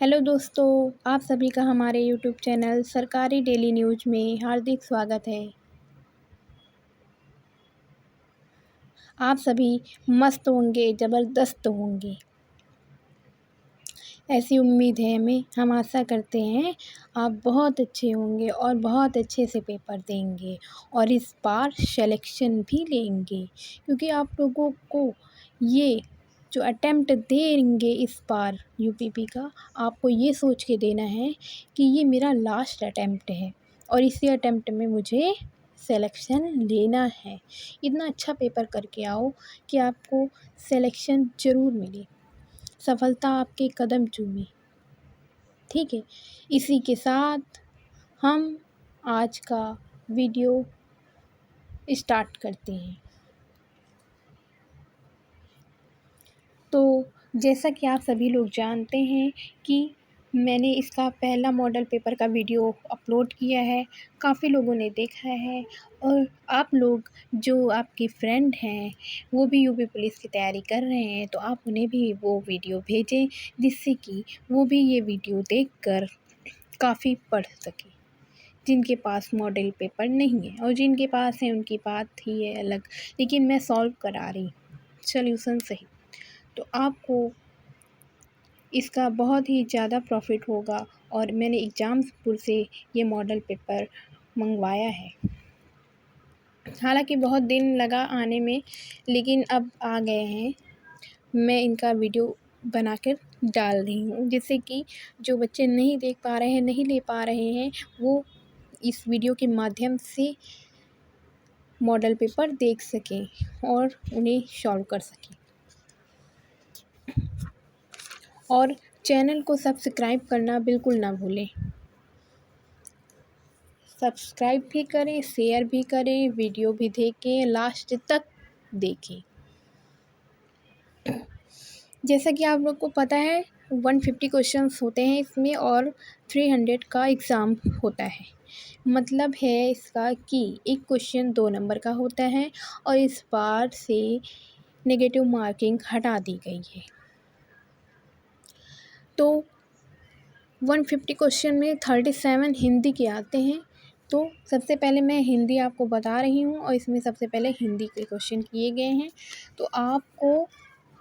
Hello दोस्तों, आप सभी का हमारे यूट्यूब चैनल सरकारी डेली न्यूज़ में हार्दिक स्वागत है। आप सभी मस्त होंगे, ज़बरदस्त होंगे, ऐसी उम्मीद है हमें। हम आशा करते हैं आप बहुत अच्छे होंगे और बहुत अच्छे से पेपर देंगे और इस बार सिलेक्शन भी लेंगे, क्योंकि आप लोगों को ये जो अटेम्प्ट देंगे इस बार यूपीपी का, आपको ये सोच के देना है कि ये मेरा लास्ट अटेम्प्ट है और इसी अटेम्प्ट में मुझे सिलेक्शन लेना है। इतना अच्छा पेपर करके आओ कि आपको सिलेक्शन ज़रूर मिले, सफलता आपके कदम चूमे। ठीक है, इसी के साथ हम आज का वीडियो स्टार्ट करते हैं। तो जैसा कि आप सभी लोग जानते हैं कि मैंने इसका पहला मॉडल पेपर का वीडियो अपलोड किया है, काफ़ी लोगों ने देखा है और आप लोग जो आपके फ्रेंड हैं वो भी यूपी पुलिस की तैयारी कर रहे हैं, तो आप उन्हें भी वो वीडियो भेजें जिससे कि वो भी ये वीडियो देखकर काफ़ी पढ़ सकें। जिनके पास मॉडल पेपर नहीं है और जिनके पास है उनकी बात ही है अलग, लेकिन मैं सॉल्व करा रही सॉल्यूशन सही। तो आपको इसका बहुत ही ज़्यादा प्रॉफ़िट होगा और मैंने एग्ज़ाम्सपुर से ये मॉडल पेपर मंगवाया है। हालांकि बहुत दिन लगा आने में, लेकिन अब आ गए हैं। मैं इनका वीडियो बनाकर डाल रही हूँ जिससे कि जो बच्चे नहीं देख पा रहे हैं, नहीं ले पा रहे हैं, वो इस वीडियो के माध्यम से मॉडल पेपर देख सकें और उन्हें सॉल्व कर सकें। और चैनल को सब्सक्राइब करना बिल्कुल ना भूलें। सब्सक्राइब भी करें, शेयर भी करें, वीडियो भी देखें, लास्ट तक देखें। जैसा कि आप लोग को पता है 150 क्वेश्चंस होते हैं इसमें और 300 का एग्ज़ाम होता है। मतलब है इसका कि एक क्वेश्चन 2 नंबर का होता है और इस बार से नेगेटिव मार्किंग हटा दी गई है। तो 150 क्वेश्चन में 37 हिंदी के आते हैं। तो सबसे पहले मैं हिंदी आपको बता रही हूँ और इसमें सबसे पहले हिंदी के क्वेश्चन किए गए हैं। तो आपको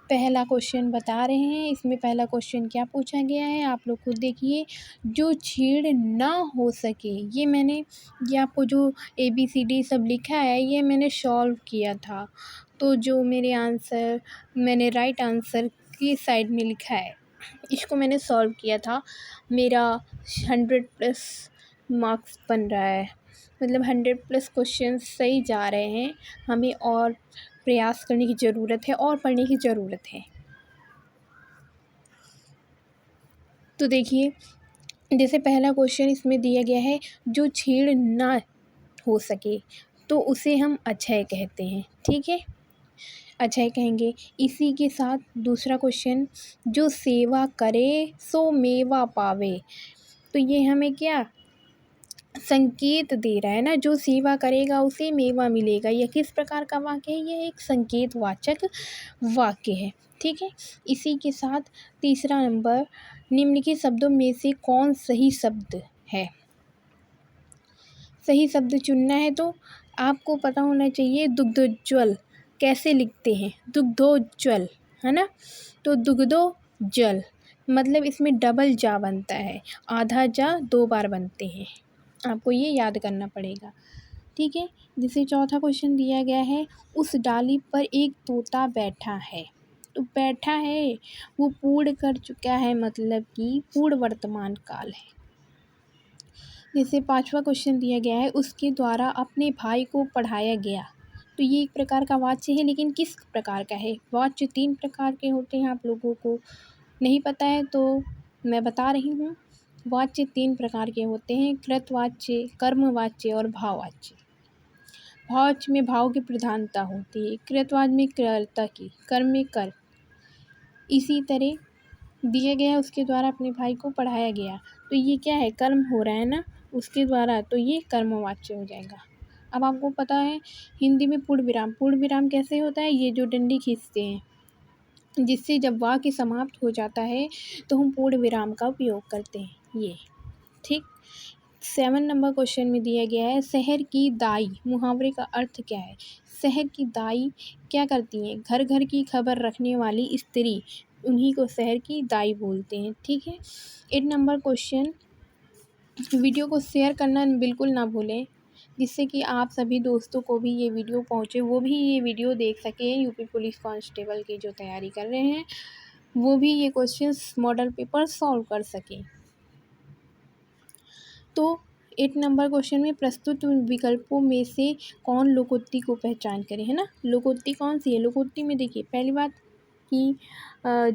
पहला क्वेश्चन बता रहे हैं। इसमें पहला क्वेश्चन क्या पूछा गया है आप लोग खुद देखिए। जो छेड़ ना हो सके, ये आपको जो ABCD सब लिखा है ये मैंने सॉल्व किया था। तो जो मेरे आंसर मैंने राइट आंसर की साइड में लिखा है इसको मैंने सॉल्व किया था। मेरा 100+ मार्क्स बन रहा है, मतलब 100+ क्वेश्चन सही जा रहे हैं। हमें और प्रयास करने की ज़रूरत है और पढ़ने की ज़रूरत है। तो देखिए, जैसे पहला क्वेश्चन इसमें दिया गया है, जो छेड़ ना हो सके तो उसे हम अक्षय कहते हैं। ठीक है, अक्षय कहेंगे। इसी के साथ दूसरा क्वेश्चन, जो सेवा करे सो मेवा पावे। तो ये हमें क्या संकेत दे रहा है ना, जो सेवा करेगा उसे मेवा मिलेगा। यह किस प्रकार का वाक्य है? यह एक संकेतवाचक वाक्य है। ठीक है, इसी के साथ तीसरा नंबर, निम्नलिखित शब्दों में से कौन सही शब्द है? सही शब्द चुनना है तो आपको पता होना चाहिए दुग्धोज्वल कैसे लिखते हैं, दुग्धोज्वल, है ना। तो दुग्धोज्वल मतलब इसमें डबल जा बनता है, आधा जा 2 बार बनते हैं, आपको ये याद करना पड़ेगा। ठीक है, जैसे चौथा क्वेश्चन दिया गया है, उस डाली पर एक तोता बैठा है। तो बैठा है वो पूर्ण कर चुका है, मतलब कि पूर्ण वर्तमान काल है। जैसे पांचवा क्वेश्चन दिया गया है, उसके द्वारा अपने भाई को पढ़ाया गया। तो ये एक प्रकार का वाच्य है, लेकिन किस प्रकार का है? वाच्य 3 प्रकार के होते हैं, आप लोगों को नहीं पता है तो मैं बता रही हूँ। वाच्य 3 प्रकार के होते हैं, कृतवाच्य, कर्मवाच्य और भाववाच्य। भाववाच्य में भाव की प्रधानता होती है, कृतवाच्य में कर्ता की, कर्म में कर। इसी तरह दिया गया है, उसके द्वारा अपने भाई को पढ़ाया गया। तो ये क्या है? कर्म हो रहा है ना उसके द्वारा, तो ये कर्मवाच्य हो जाएगा। अब आपको पता है हिंदी में पूर्ण विराम, पूर्ण विराम कैसे होता है? ये जो डंडी खींचते हैं जिससे जब वाक्य समाप्त हो जाता है तो हम पूर्ण विराम का उपयोग करते हैं ये। ठीक। 7 नंबर क्वेश्चन में दिया गया है शहर की दाई मुहावरे का अर्थ क्या है। शहर की दाई क्या करती हैं, घर घर की खबर रखने वाली स्त्री, उन्हीं को शहर की दाई बोलते हैं। ठीक है। 8 नंबर क्वेश्चन, वीडियो को शेयर करना बिल्कुल ना भूलें, जिससे कि आप सभी दोस्तों को भी ये वीडियो पहुँचे, वो भी ये वीडियो देख सकें। यूपी पुलिस कांस्टेबल की जो तैयारी कर रहे हैं वो भी ये क्वेश्चंस मॉडल पेपर सॉल्व कर सकें। तो 8 नंबर क्वेश्चन में प्रस्तुत विकल्पों में से कौन लोकोक्ति को पहचान करे, है ना। लोकोक्ति कौन सी है। लोकोक्ति में देखिए पहली बात कि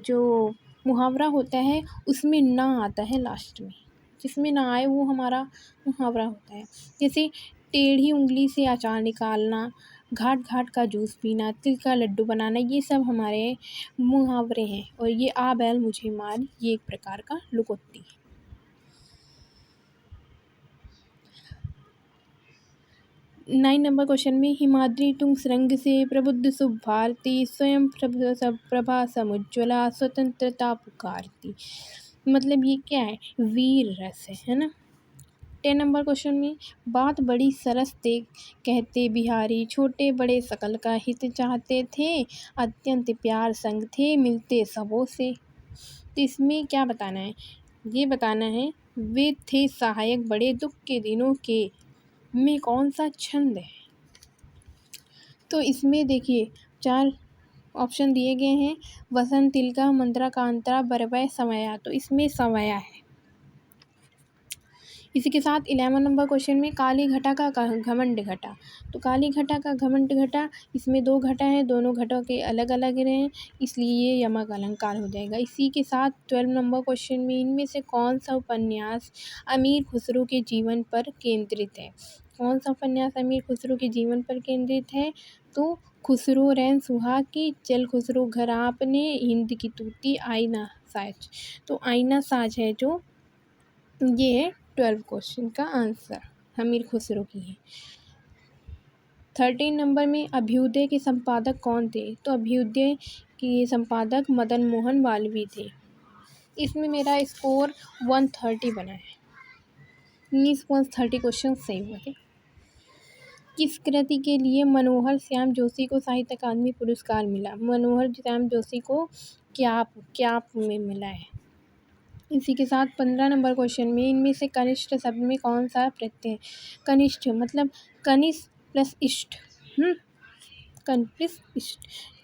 जो मुहावरा होता है उसमें ना आता है लास्ट में, जिसमें ना आए वो हमारा मुहावरा होता है। जैसे टेढ़ी उंगली से अचार निकालना, घाट घाट का जूस पीना, तिल का लड्डू बनाना, ये सब हमारे मुहावरे हैं। और ये आ बैल मुझे मार, ये एक प्रकार का लोकोक्ति है। 9 नंबर क्वेश्चन में हिमाद्री तुंग सुरंग से प्रबुद्ध शुभ भारती, स्वयं प्रभा समुज्ज्वला स्वतंत्रता पुकारती, मतलब ये क्या है, वीर रस है ना। 10 नंबर क्वेश्चन में बात बड़ी सरस ते कहते बिहारी, छोटे बड़े सकल का हित चाहते थे, अत्यंत प्यार संग थे मिलते सबों से। तो इसमें क्या बताना है, ये बताना है वे थे सहायक बड़े दुख के दिनों के, में कौन सा छंद है। तो इसमें देखिए 4 ऑप्शन दिए गए हैं, वसंत तिलका मंत्रा कांतरा बरवय समया, तो इसमें समया है। इसी के साथ 11 नंबर क्वेश्चन में काली घटा का घमंड घटा, तो काली घटा का घमंड घटा, इसमें 2 घटा है, दोनों घटों के अलग अलग रहे, इसलिए ये यमक अलंकार हो जाएगा। इसी के साथ 12 नंबर क्वेश्चन में इनमें से कौन सा उपन्यास अमीर खुसरो के जीवन पर केंद्रित है। कौन सा उपन्यास अमीर खुसरो के जीवन पर केंद्रित है, तो खुसरो रैन सुहा की, चल खुसरो घर आपने, हिंद की तूती, आईना साज, तो आईना साज है जो ये है 12 क्वेश्चन का आंसर, अमीर खुसरो की है। 13 नंबर में अभ्युदय के संपादक कौन थे, तो अभ्युदय के संपादक मदन मोहन मालवीय थे। इसमें मेरा स्कोर 130 बना है, मीन्स 130 क्वेश्चन सही हुए थे। किस कृति के लिए मनोहर श्याम जोशी को साहित्य अकादमी पुरस्कार मिला। मनोहर श्याम जोशी को क्याप में मिला है। इसी के साथ 15 नंबर क्वेश्चन में इनमें से कनिष्ठ शब्द में कौन सा प्रत्यय है। कनिष्ठ मतलब कनिष्ठ प्लस इष्ट,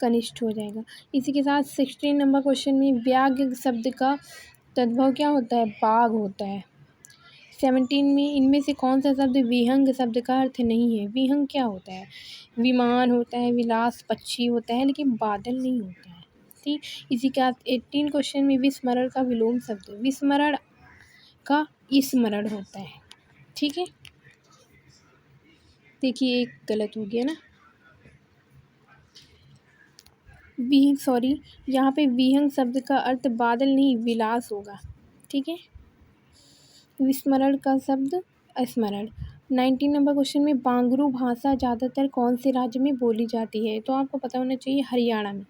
कनिष्ठ हो जाएगा। इसी के साथ 16 नंबर क्वेश्चन में व्याघ्र शब्द का तद्भव क्या होता है, बाघ होता है। 17 में इनमें से कौन सा शब्द विहंग शब्द का अर्थ नहीं है। विहंग क्या होता है, विमान होता है, विलास पक्षी होता है, लेकिन बादल नहीं होता है। ठीक। इसी के साथ 18 क्वेश्चन में विस्मरण का विलोम शब्द, विस्मरण का स्मरण होता है। ठीक है, देखिए एक गलत हो गया ना, यहाँ पे विहंग शब्द का अर्थ बादल नहीं विलास होगा। ठीक है, विस्मरण का शब्द स्मरण। 19 नंबर क्वेश्चन में बांगरू भाषा ज़्यादातर कौन से राज्य में बोली जाती है, तो आपको पता होना चाहिए हरियाणा में,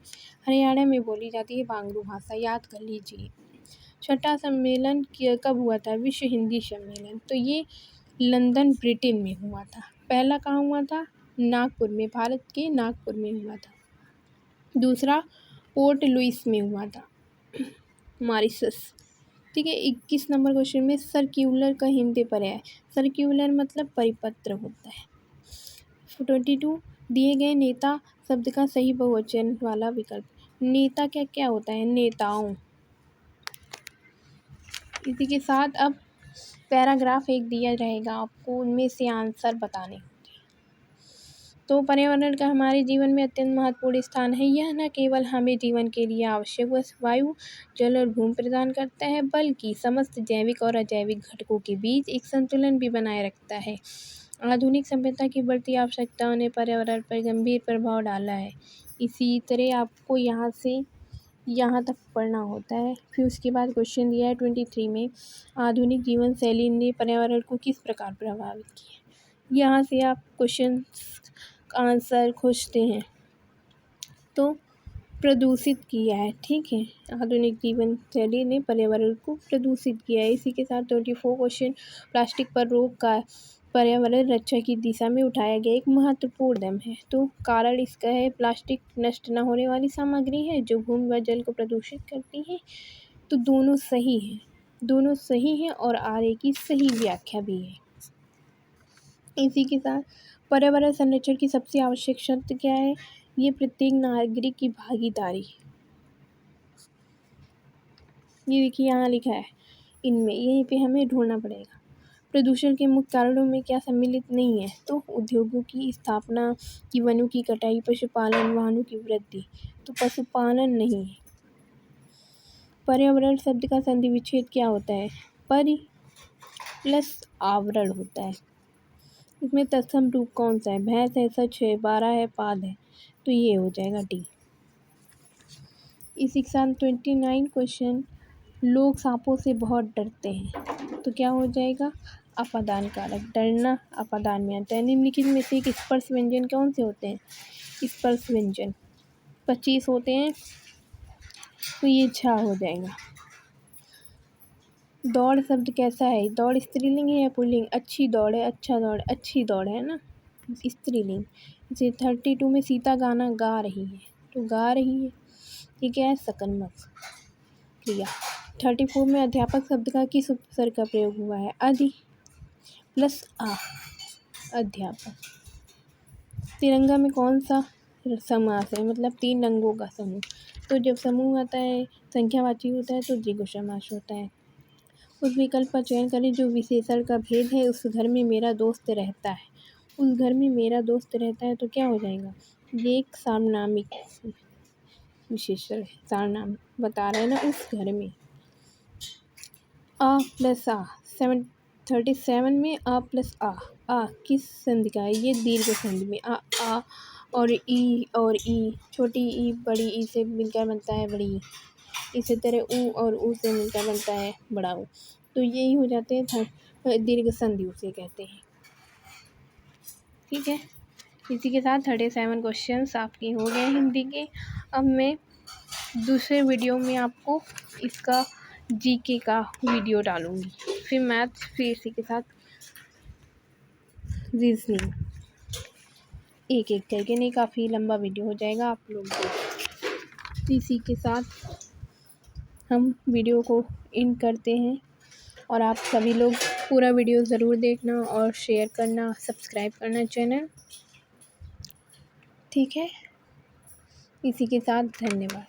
हरियाणा में बोली जाती है बांगरू भाषा, याद कर लीजिए। छठा सम्मेलन कब हुआ था, विश्व हिंदी सम्मेलन, तो ये लंदन ब्रिटेन में हुआ था। पहला कहाँ हुआ था, नागपुर में, भारत के नागपुर में हुआ था। दूसरा पोर्ट लुइस में हुआ था, मॉरिशस। ठीक है, 21 नंबर क्वेश्चन में सर्क्यूलर का हिंदी पर्याय, सर्क्यूलर मतलब परिपत्र होता है। 22 दिए गए नेता शब्द का सही बहुवचन वाला विकल्प, नेता क्या क्या होता है, नेताओं। इसी के साथ अब पैराग्राफ एक दिया रहेगा आपको, उनमें से आंसर बताने होंगे। तो पर्यावरण का हमारे जीवन में अत्यंत महत्वपूर्ण स्थान है। यह न केवल हमें जीवन के लिए आवश्यक वायु, जल और भूमि प्रदान करता है, बल्कि समस्त जैविक और अजैविक घटकों के बीच एक संतुलन भी बनाए रखता है। आधुनिक सभ्यता की बढ़ती आवश्यकताओं ने पर्यावरण पर गंभीर प्रभाव डाला है। इसी तरह आपको यहाँ से यहाँ तक पढ़ना होता है। फिर उसके बाद क्वेश्चन दिया है 23 में, आधुनिक जीवन शैली ने पर्यावरण को किस प्रकार प्रभावित किया। यहाँ से आप क्वेश्चन आंसर खोजते हैं। तो प्रदूषित किया है। ठीक है, आधुनिक जीवन शैली ने पर्यावरण को प्रदूषित किया है। इसी के साथ 24 क्वेश्चन, प्लास्टिक पर रोक का पर्यावरण रक्षा की दिशा में उठाया गया एक महत्वपूर्ण कदम है। तो कारण इसका है प्लास्टिक नष्ट न होने वाली सामग्री है जो भूमि व जल को प्रदूषित करती है। तो दोनों सही हैं, दोनों सही हैं और आगे की सही व्याख्या भी है। इसी के साथ पर्यावरण संरक्षण की सबसे आवश्यक शर्त क्या है? ये प्रत्येक नागरिक की भागीदारी। ये देखिए यहाँ लिखा है, इनमें यहीं पे हमें ढूंढना पड़ेगा। प्रदूषण के मुख्य कारणों में क्या सम्मिलित नहीं है? तो उद्योगों की स्थापना, की वनों की कटाई, पशुपालन, वाहनों की वृद्धि। तो पशुपालन नहीं है। पर्यावरण शब्द का संधि विच्छेद क्या होता है? परि प्लस आवरण होता है। इसमें तत्सम रूप कौन सा है? भैंस है, सच है, 12 है, पाद है। तो ये हो जाएगा डी। इसी के साथ 29 क्वेश्चन, लोग सांपों से बहुत डरते हैं। तो क्या हो जाएगा? अपादान कारक। डरना अपादान में आता है। निम्नलिखित में से एक स्पर्श व्यंजन कौन से होते हैं? स्पर्श व्यंजन 25 होते हैं। तो ये झा हो जाएगा। दौड़ शब्द कैसा है? दौड़ स्त्रीलिंग है या पुल्लिंग? अच्छी दौड़ है, अच्छा दौड़, अच्छी दौड़ है ना, स्त्रीलिंग। जैसे 32 में सीता गाना गा रही है, तो गा रही है। ठीक है, सकर्मक क्रिया। 34 में अध्यापक शब्द का किस उपसर्ग का प्रयोग हुआ है? अधि प्लस आ, अध्यापक। तिरंगा में कौन सा समास है? मतलब 3 रंगों का समूह। तो जब समूह आता है, संख्यावाची होता है, तो द्विगु समास होता है। उस विकल्प का चयन करें जो विशेषण का भेद है। उस घर में मेरा दोस्त रहता है। उस घर में मेरा दोस्त रहता है, तो क्या हो जाएगा? ये एक सार्वनामिक विशेषण है, सार्वनाम बता रहे हैं ना, उस घर में। आ प्लस आ 37 में आ प्लस आ किस संधि का है? ये दीर्घ संधि में। आ और ई, छोटी ई बड़ी ई से मिलकर बनता है बड़ी ई। इसी तरह ऊ और ऊ से मिलकर बनता है बड़ा ऊ। तो यही हो जाते हैं दीर्घ संधि उसे कहते हैं। ठीक है, इसी के साथ 37 क्वेश्चंस आपके हो गए हिंदी के। अब मैं दूसरे वीडियो में आपको इसका जीके का वीडियो डालूंगी, फिर मैथ, फिर इसी के साथ रीजनिंग, एक एक करके। नहीं, काफ़ी लंबा वीडियो हो जाएगा आप लोग को। इसी के साथ हम वीडियो को एंड करते हैं और आप सभी लोग पूरा वीडियो ज़रूर देखना और शेयर करना, सब्सक्राइब करना चैनल। ठीक है, इसी के साथ धन्यवाद।